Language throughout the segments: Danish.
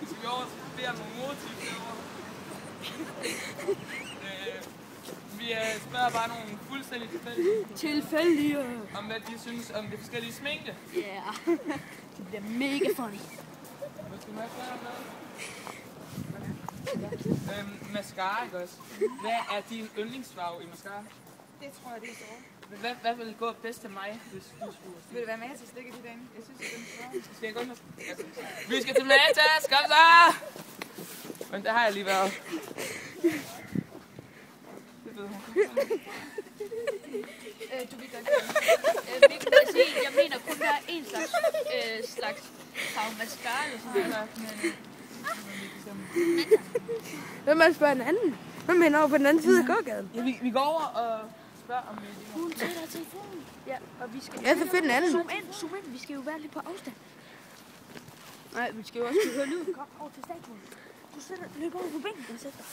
Vi skal over og bede om nogle modetips derovre. Vi spørger bare nogle fuldstændig tilfældige. Om hvad de synes om det forskellige sminke. Ja, det bliver mega funny. Hvad skal man spørge om hvad? Mascara, ikke også? Hvad er din yndlingsfarve i mascara? Det tror jeg, det er sort. Hvad vil gå bedst til mig, hvis du skulle? Vil det være med til stikke til den? Jeg synes, det er den sort. Skal jeg gå ind og... Vi skal til Matas, kom så! Men der har jeg lige været. Det ved hun. Du vil godt Vi kan da sige, jeg mener kun, der er en slags farve mascara eller sådan noget. Hvem man spørger en anden? Hvem mener over på den anden side af gågaden? Ja, vi går over og spørger om vi... Hun tager telefonen. Ja, og vi skal... Ja, så find en anden. Zoom ind. Vi skal jo være lidt på afstand. Nej, vi skal jo også høre lyden. Kom over til stadion. Du løber over på bænken og sætter dig.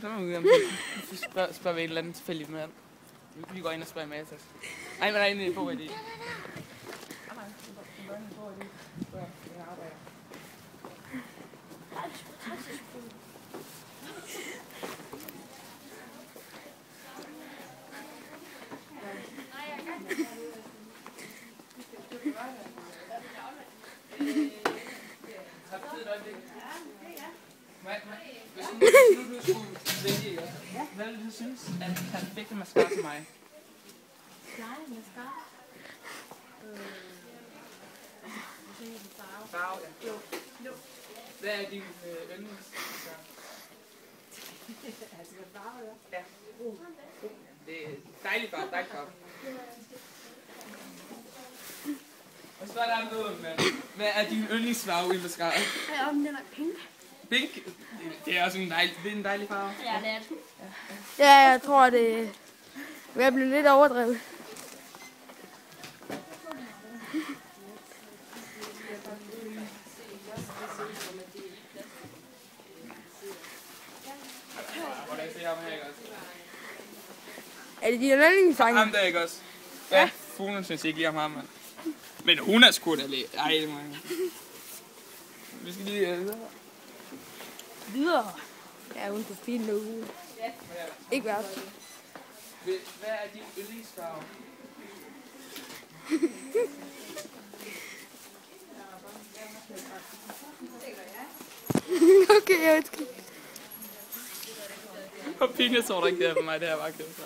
Så må vi spørge ved en eller anden tilfældig mand. Vi går ind og spørger Matas. Ej, men der er egentlig en god idé. Hvis nu du skulle vælge, hvad ville du synes er den perfekte mascara til mig? Mascara? Farve, ja. Jo. Hvad er din yndlingsmascara? Altså, hvad farve er? Ja. Det er dejlig farve, Og så er der noget, hvad er din yndlingsfarve i mascara? Ja, om den er pink. Pink? Det er også en dejlig farve. Ja, det er det. Ja, jeg tror, det vil blive lidt overdrevet. Er det din yndlingssange? Ham der, ikke også? Ja, fuglen synes ikke lige om ham, mand. Men hun er sgu da lidt. Ej, det må jeg. Vi skal lige... Videre. Ja, hun er så fin nu. Ikke værd. Hvad er din yndlingsfarve? Okay, jeg vet ikke. Og Pina tror der ikke, det er for mig, det her var kæft.